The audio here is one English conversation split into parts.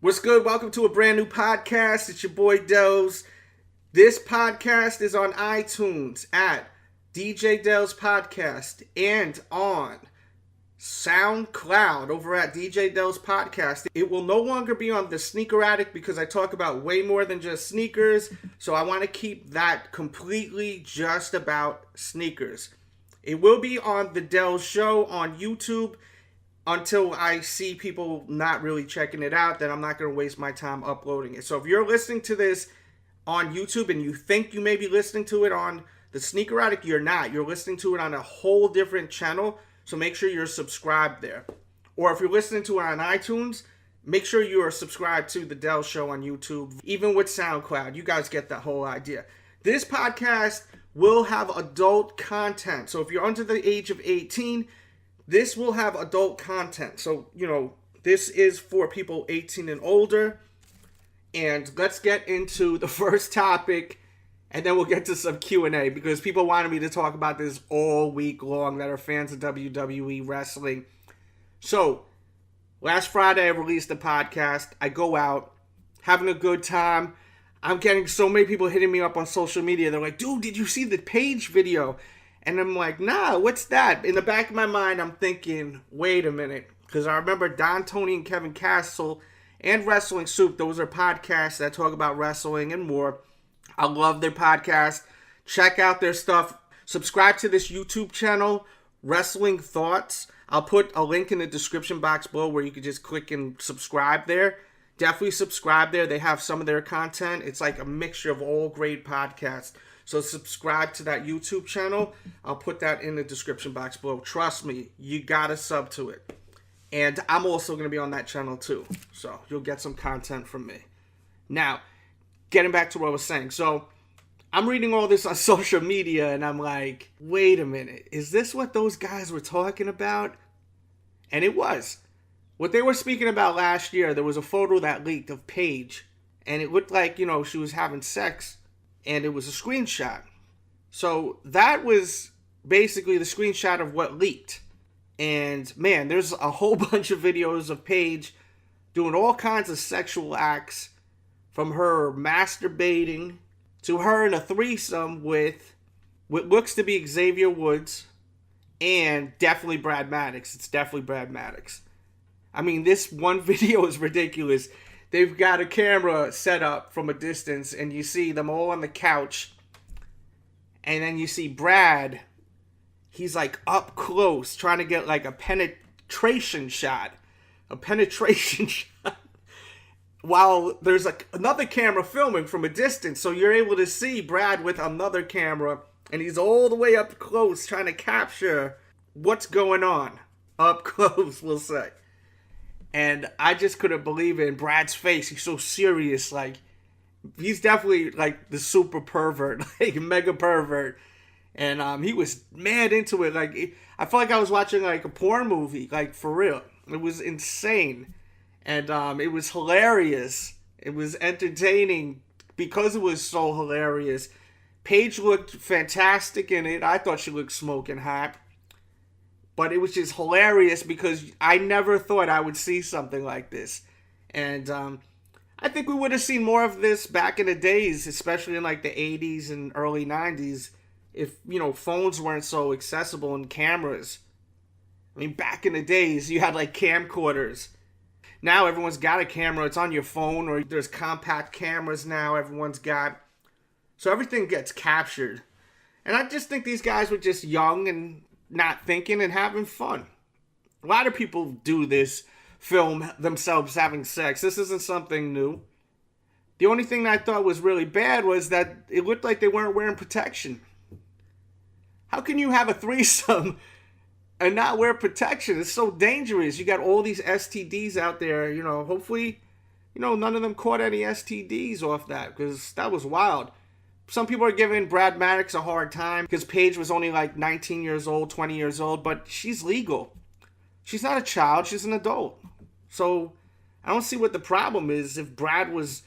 What's good? Welcome to a brand new podcast. It's your boy Delz. This podcast is on iTunes at DJ Delz Podcast and on SoundCloud over at DJ Delz Podcast. It will no longer be on the Sneaker Addict because I talk about way more than just sneakers. So I want to keep that completely just about sneakers. It will be on the Delz Show on YouTube. Until I see people not really checking it out, then I'm not going to waste my time uploading it. So if you're listening to this on YouTube and you think you may be listening to it on the Sneaker Addict, you're not. You're listening to it on a whole different channel, so make sure you're subscribed there. Or if you're listening to it on iTunes, make sure you are subscribed to the Delz Show on YouTube, even with SoundCloud. You guys get the whole idea. This podcast will have adult content. So if you're under the age of 18, this will have adult content. So, this is for people 18 and older. And let's get into the first topic, and then we'll get to some Q&A, because people wanted me to talk about this all week long that are fans of WWE wrestling. So, last Friday I released a podcast. I go out, having a good time. I'm getting so many people hitting me up on social media. They're like, dude, did you see the Paige video? And I'm like, nah, what's that? In the back of my mind, I'm thinking, wait a minute. Because I remember Don, Tony, and Kevin Castle and Wrestling Soup. Those are podcasts that talk about wrestling and more. I love their podcast. Check out their stuff. Subscribe to this YouTube channel, Wrestling Thoughts. I'll put a link in the description box below where you can just click and subscribe there. Definitely subscribe there. They have some of their content. It's like a mixture of all great podcasts. So subscribe to that YouTube channel. I'll put that in the description box below. Trust me, you gotta sub to it. And I'm also going to be on that channel too. So you'll get some content from me. Now, getting back to what I was saying. So I'm reading all this on social media and I'm like, wait a minute. Is this what those guys were talking about? And it was. What they were speaking about last year, there was a photo that leaked of Paige. And it looked like, she was having sex. And it was a screenshot. So that was basically the screenshot of what leaked. And man, there's a whole bunch of videos of Paige doing all kinds of sexual acts, from her masturbating to her in a threesome with what looks to be Xavier Woods and definitely Brad Maddox. It's definitely Brad Maddox. I mean, this one video is ridiculous. They've got a camera set up from a distance, and you see them all on the couch. And then you see Brad, he's like up close, trying to get like a penetration shot. A penetration shot. While there's another camera filming from a distance, so you're able to see Brad with another camera, and he's all the way up close, trying to capture what's going on. Up close, we'll say. And I just couldn't believe it in Brad's face. He's so serious. Like, he's definitely like the super pervert, like mega pervert. And he was mad into it. Like, I felt like I was watching like a porn movie, like for real. It was insane. And it was hilarious. It was entertaining because it was so hilarious. Paige looked fantastic in it. I thought she looked smoking hot. But it was just hilarious because I never thought I would see something like this. And I think we would have seen more of this back in the days, especially in like the 80s and early 90s, if, phones weren't so accessible and cameras. I mean, back in the days, you had like camcorders. Now everyone's got a camera. It's on your phone, or there's compact cameras now everyone's got. So everything gets captured. And I just think these guys were just young and not thinking and having fun. A lot of people do this, film themselves having sex. This isn't something new. The only thing that I thought was really bad was that it looked like they weren't wearing protection. How can you have a threesome and not wear protection? It's so dangerous. You got all these STDs out there, hopefully, none of them caught any STDs off that, because that was wild. Some people are giving Brad Maddox a hard time because Paige was only like 19 years old, 20 years old, but she's legal. She's not a child, she's an adult. So I don't see what the problem is if Brad was,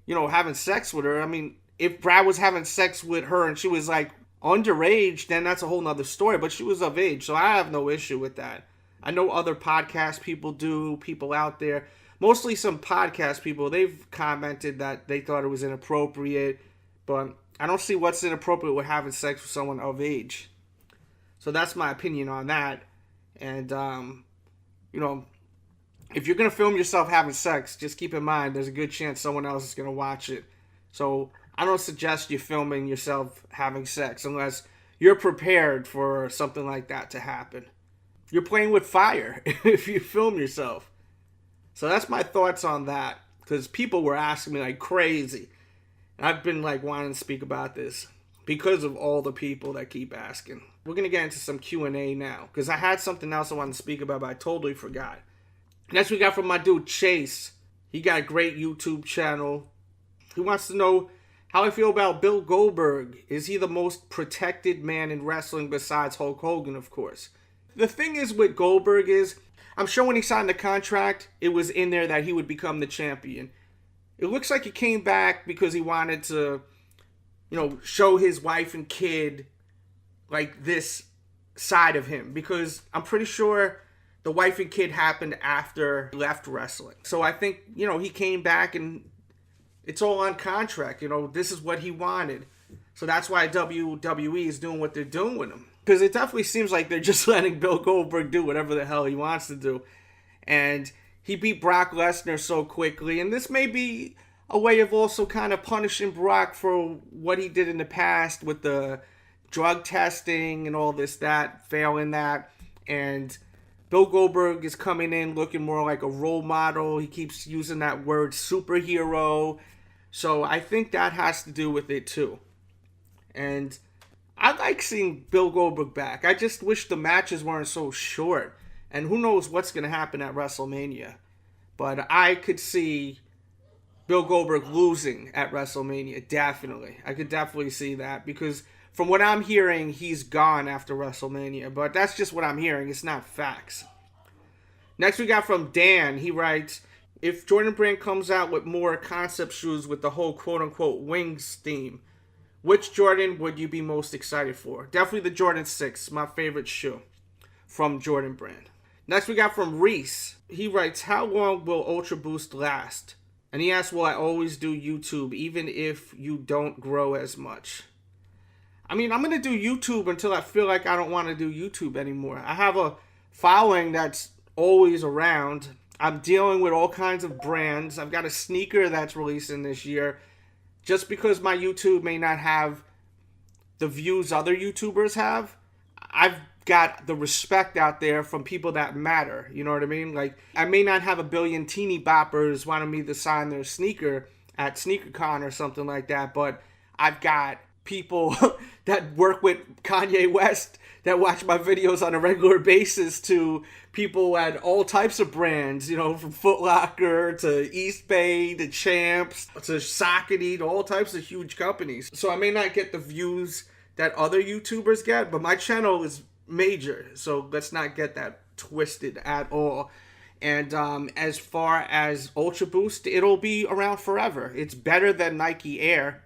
having sex with her. I mean, if Brad was having sex with her and she was like underage, then that's a whole nother story, but she was of age, so I have no issue with that. I know other podcast people do, people out there. mostly some podcast people, they've commented that they thought it was inappropriate, but I don't see what's inappropriate with having sex with someone of age. So that's my opinion on that. And, you know, if you're going to film yourself having sex, just keep in mind there's a good chance someone else is going to watch it. So I don't suggest you filming yourself having sex unless you're prepared for something like that to happen. You're playing with fire if you film yourself. So that's my thoughts on that, because people were asking me like crazy. And I've been like wanting to speak about this because of all the people that keep asking. We're going to get into some Q&A now, because I had something else I wanted to speak about, but I totally forgot. Next we got from my dude Chase. He got a great YouTube channel. He wants to know how I feel about Bill Goldberg. Is he the most protected man in wrestling besides Hulk Hogan, of course? The thing is with Goldberg is, I'm sure when he signed the contract, it was in there that he would become the champion. It looks like he came back because he wanted to, you know, show his wife and kid, like, this side of him. Because I'm pretty sure the wife and kid happened after he left wrestling. So I think, you know, he came back and it's all on contract. You know, this is what he wanted. So that's why WWE is doing what they're doing with him. Because it definitely seems like they're just letting Bill Goldberg do whatever the hell he wants to do. And he beat Brock Lesnar so quickly. And this may be a way of also kind of punishing Brock for what he did in the past with the drug testing and all this, that, failing that. And Bill Goldberg is coming in looking more like a role model. He keeps using that word superhero. So I think that has to do with it too. And I like seeing Bill Goldberg back. I just wish the matches weren't so short. And who knows what's going to happen at WrestleMania. But I could see Bill Goldberg losing at WrestleMania, definitely. I could definitely see that. Because from what I'm hearing, he's gone after WrestleMania. But that's just what I'm hearing. It's not facts. Next we got from Dan. He writes, if Jordan Brand comes out with more concept shoes with the whole quote-unquote wings theme, which Jordan would you be most excited for? Definitely the Jordan 6, my favorite shoe from Jordan Brand. Next we got from Reese. He writes, how long will Ultra Boost last? And he asks, will I always do YouTube even if you don't grow as much? I mean, I'm going to do YouTube until I feel like I don't want to do YouTube anymore. I have a following that's always around. I'm dealing with all kinds of brands. I've got a sneaker that's releasing this year. Just because my YouTube may not have the views other YouTubers have, I've got the respect out there from people that matter. You know what I mean? Like, I may not have a billion teeny boppers wanting me to sign their sneaker at SneakerCon or something like that, but I've got people that work with Kanye West that watch my videos on a regular basis to people at all types of brands, you know, from Foot Locker to East Bay to Champs to Saucony to all types of huge companies. So I may not get the views that other YouTubers get, but my channel is major, so let's not get that twisted at all. And as far as Ultra Boost, it'll be around forever. It's better than Nike Air.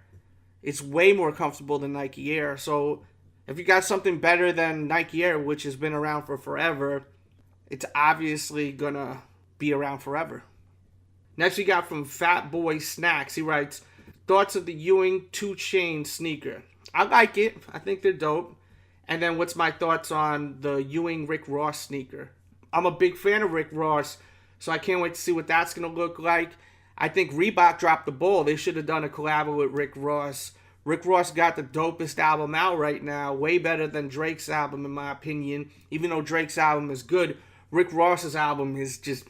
It's way more comfortable than Nike Air. So if you got something better than Nike Air, which has been around for forever, it's obviously gonna be around forever. Next we got from Fat Boy Snacks. He writes, thoughts of the Ewing 2 Chain sneaker. I like it. I think they're dope. And then what's my thoughts on the Ewing Rick Ross sneaker? I'm a big fan of Rick Ross, so I can't wait to see what that's going to look like. I think Reebok dropped the ball. They should have done a collab with Rick Ross. Rick Ross got the dopest album out right now. Way better than Drake's album, in my opinion. Even though Drake's album is good, Rick Ross's album is just,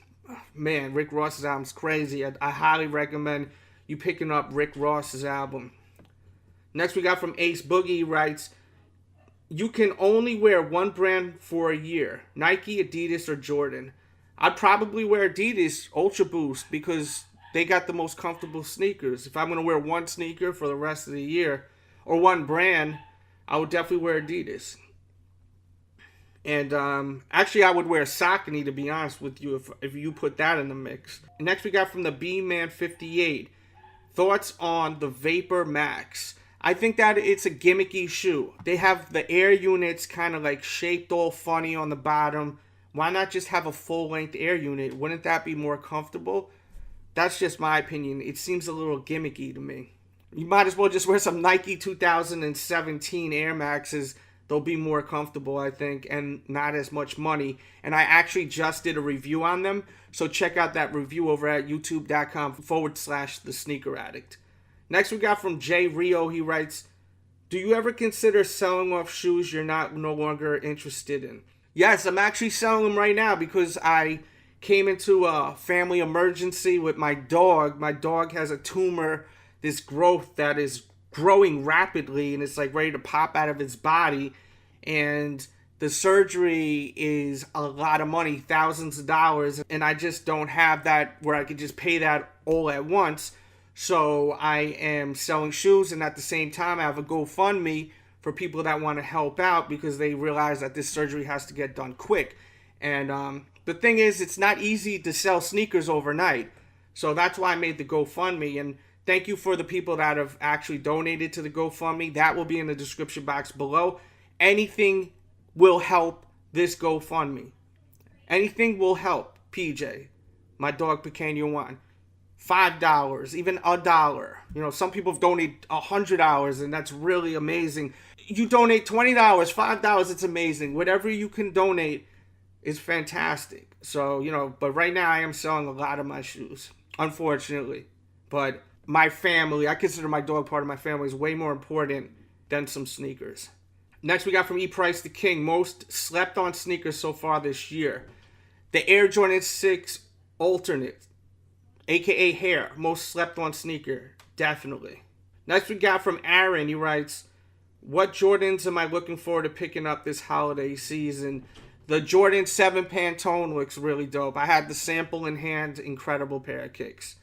man, Rick Ross's album's crazy. I highly recommend you picking up Rick Ross's album. Next we got from Ace Boogie. He writes, you can only wear one brand for a year. Nike, Adidas, or Jordan. I'd probably wear Adidas Ultra Boost because they got the most comfortable sneakers. If I'm going to wear one sneaker for the rest of the year, or one brand, I would definitely wear Adidas. And actually, I would wear Saucony, to be honest with you, if you put that in the mix. Next, we got from the B-Man58. Thoughts on the Vapor Max. I think that it's a gimmicky shoe. They have the air units kind of like shaped all funny on the bottom. Why not just have a full-length air unit? Wouldn't that be more comfortable? that's just my opinion. It seems a little gimmicky to me. You might as well just wear some Nike 2017 Air Maxes. They'll be more comfortable, I think, and not as much money. And I actually just did a review on them. So check out that review over at youtube.com/The Sneaker Addict. Next we got from Jay Rio. He writes, do you ever consider selling off shoes you're no longer interested in? Yes, I'm actually selling them right now because I came into a family emergency with my dog. My dog has a tumor, this growth that is growing rapidly, and it's like ready to pop out of its body. And the surgery is a lot of money, thousands of dollars, and I just don't have that where I could just pay that all at once. So I am selling shoes, and at the same time I have a GoFundMe for people that want to help out because they realize that this surgery has to get done quick. And the thing is, it's not easy to sell sneakers overnight. So that's why I made the GoFundMe. And thank you for the people that have actually donated to the GoFundMe. That will be in the description box below. Anything will help this GoFundMe. Anything will help PJ, my dog Pequeño Juan. $5, even $1. You know, some people have donated $100, and that's really amazing. You donate $20, $5, it's amazing. Whatever you can donate is fantastic. So, you know, but right now I am selling a lot of my shoes, unfortunately. But my family, I consider my dog part of my family, is way more important than some sneakers. Next we got from E. Price the King. Most slept on sneakers so far this year. The Air Jordan 6 Alternate, aka Hair, most slept on sneaker, definitely. Next we got from Aaron. He writes, what Jordans am I looking forward to picking up this holiday season? The Jordan 7 Pantone looks really dope. I had the sample in hand, incredible pair of kicks.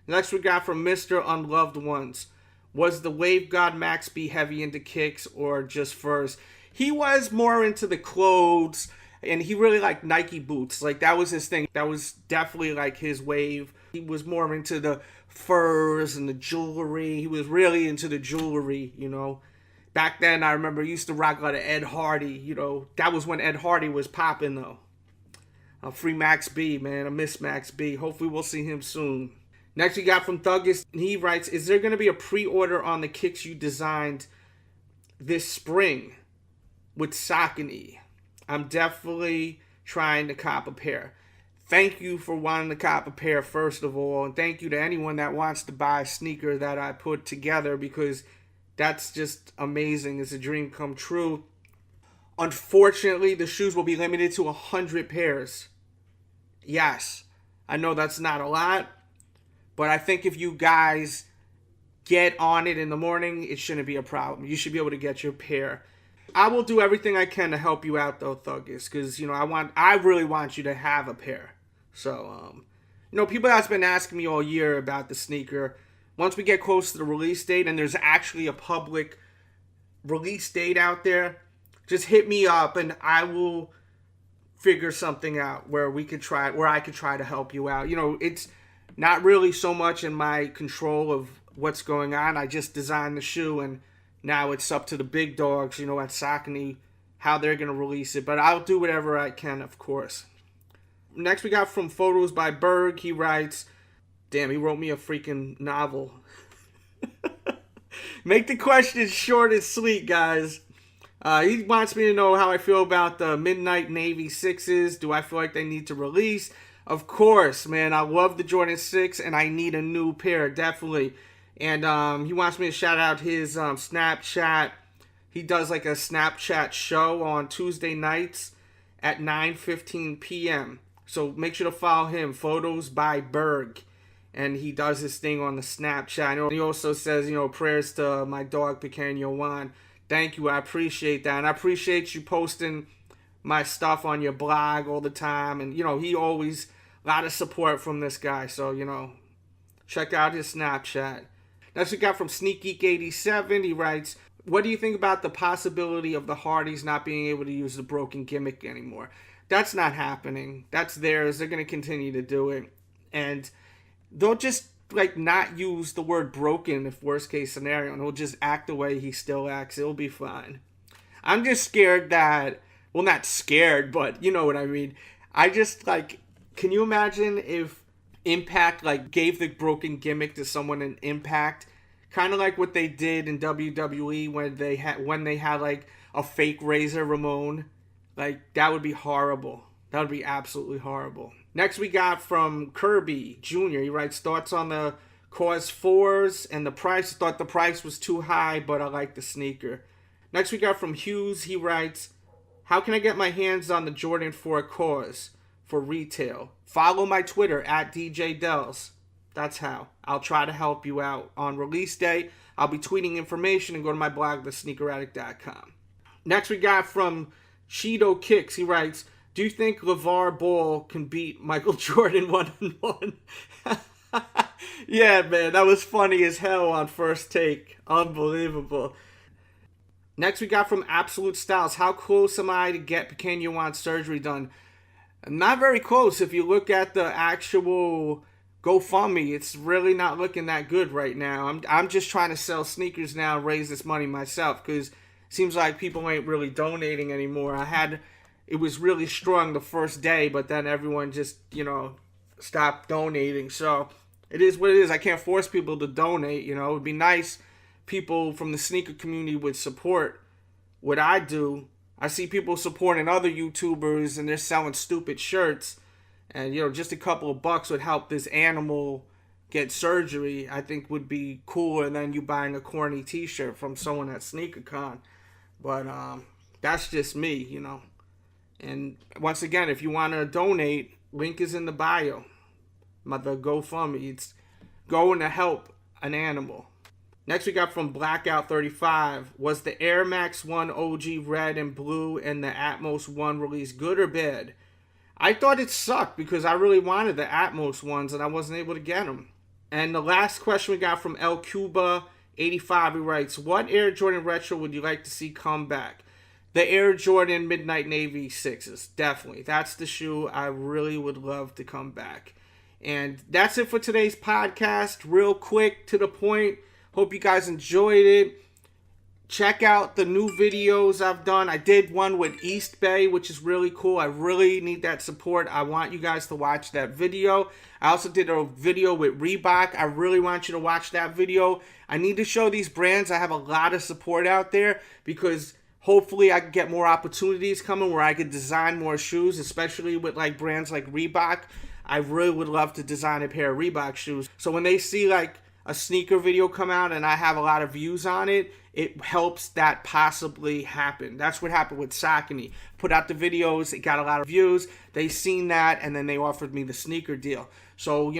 Next we got from Mr. Unloved Ones. Was the Wave God Max B heavy into kicks or just furs? He was more into the clothes, and he really liked Nike boots. Like, that was his thing. That was definitely like his wave. He was more into the furs and the jewelry. He was really into the jewelry, you know. Back then, I remember he used to rock a lot of Ed Hardy, you know. That was when Ed Hardy was popping, though. Free Max B, man. I miss Max B. Hopefully we'll see him soon. Next we got from Thuggus. He writes, is there going to be a pre-order on the kicks you designed this spring with Saucony? I'm definitely trying to cop a pair. Thank you for wanting to cop a pair, first of all. And thank you to anyone that wants to buy a sneaker that I put together, because that's just amazing. It's a dream come true. Unfortunately, the shoes will be limited to 100 pairs. Yes, I know that's not a lot, but I think if you guys get on it in the morning, it shouldn't be a problem. You should be able to get your pair. I will do everything I can to help you out, though, Thuggus, because, you know, I really want you to have a pair. So, you know, people that's been asking me all year about the sneaker. Once we get close to the release date, and there's actually a public release date out there, just hit me up and I will figure something out where I could try to help you out. You know, it's not really so much in my control of what's going on. I just designed the shoe, and now it's up to the big dogs, you know, at Saucony, how they're going to release it. But I'll do whatever I can, of course. Next we got from Photos by Berg. He writes, damn, he wrote me a freaking novel. Make the questions short and sweet, guys. He wants me to know how I feel about the Midnight Navy 6s. Do I feel like they need to release? Of course, man. I love the Jordan 6, and I need a new pair, definitely. And he wants me to shout out his Snapchat. He does like a Snapchat show on Tuesday nights at 9:15 p.m. So make sure to follow him, Photos by Berg. And he does his thing on the Snapchat. And he also says, you know, prayers to my dog, Pequeño Juan. Thank you. I appreciate that. And I appreciate you posting my stuff on your blog all the time. And, you know, he always, a lot of support from this guy. So, you know, check out his Snapchat. Next we got from Sneak Geek 87. He writes, what do you think about the possibility of the Hardys not being able to use the broken gimmick anymore? That's not happening. That's theirs. They're going to continue to do it. And they'll just, like, not use the word broken if worst case scenario. And he'll just act the way he still acts. It'll be fine. I'm just scared that, well, not scared, but you know what I mean. I just, like, can you imagine if Impact like gave the broken gimmick to someone in Impact, kind of like what they did in WWE when they had like a fake Razor Ramon. Like, that would be horrible. That would be absolutely horrible. Next we got from Kirby Jr. He writes, thoughts on the Cause 4s and the price. Thought the price was too high, but I like the sneaker. Next we got from Hughes. He writes, how can I get my hands on the Jordan 4 Cause for retail? Follow my Twitter at DJ Delz. That's how. I'll try to help you out. On release day, I'll be tweeting information, and go to my blog, thesneakeraddict.com. Next we got from Cheeto Kicks. He writes, do you think LeVar Ball can beat Michael Jordan 1-on-1? Yeah, man, that was funny as hell on First Take. Unbelievable. Next we got from Absolute Styles. How close am I to get Pequeno want surgery done? Not very close. If you look at the actual GoFundMe, it's really not looking that good right now. I'm just trying to sell sneakers now and raise this money myself, because it seems like people ain't really donating anymore. It was really strong the first day, but then everyone just, stopped donating. So it is what it is. I can't force people to donate. It would be nice people from the sneaker community would support what I do. I see people supporting other YouTubers and they're selling stupid shirts, and just a couple of bucks would help this animal get surgery. I think would be cooler than you buying a corny t-shirt from someone at SneakerCon. But that's just me, And once again, if you want to donate, link is in the bio. The GoFundMe. It's going to help an animal. Next we got from Blackout 35. Was the Air Max 1 OG red and blue and the Atmos 1 release good or bad? I thought it sucked because I really wanted the Atmos ones and I wasn't able to get them. And the last question we got from El Cuba 85. He writes, what Air Jordan Retro would you like to see come back? The Air Jordan Midnight Navy 6s. Definitely. That's the shoe I really would love to come back. And that's it for today's podcast. Real quick, to the point. Hope you guys enjoyed it. Check out the new videos I've done. I did one with East Bay, which is really cool. I really need that support. I want you guys to watch that video. I also did a video with Reebok. I really want you to watch that video. I need to show these brands I have a lot of support out there, because hopefully I can get more opportunities coming where I could design more shoes, especially with like brands like Reebok. I really would love to design a pair of Reebok shoes. So when they see like a sneaker video come out and I have a lot of views on it, it helps that possibly happen. That's what happened with Saucony. Put out the videos, it got a lot of views. They seen that, and then they offered me the sneaker deal. So,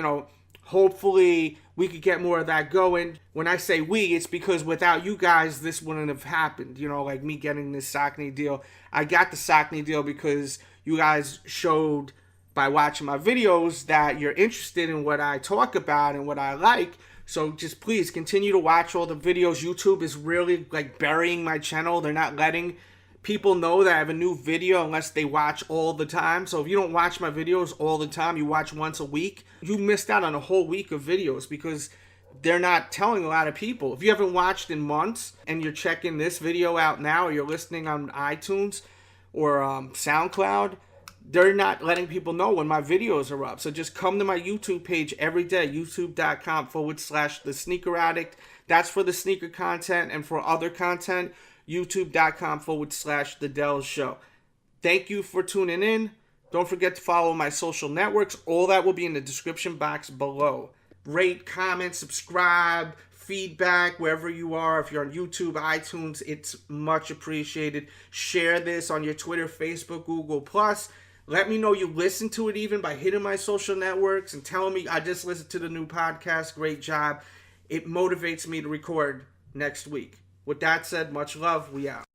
hopefully we could get more of that going. When I say we, it's because without you guys, this wouldn't have happened. Like me getting this Saucony deal. I got the Saucony deal because you guys showed by watching my videos that you're interested in what I talk about and what I like. So just please continue to watch all the videos. YouTube is really like burying my channel. They're not letting people know that I have a new video unless they watch all the time. So if you don't watch my videos all the time, you watch once a week, you missed out on a whole week of videos because they're not telling a lot of people. If you haven't watched in months and you're checking this video out now, or you're listening on iTunes or SoundCloud, they're not letting people know when my videos are up. So just come to my YouTube page every day, youtube.com/The Sneaker Addict. That's for the sneaker content, and for other content, youtube.com/The Delz Show. Thank you for tuning in. Don't forget to follow my social networks. All that will be in the description box below. Rate, comment, subscribe, feedback, wherever you are. If you're on YouTube, iTunes, it's much appreciated. Share this on your Twitter, Facebook, Google+. Let me know you listen to it even by hitting my social networks and telling me I just listened to the new podcast. Great job. It motivates me to record next week. With that said, much love. We out.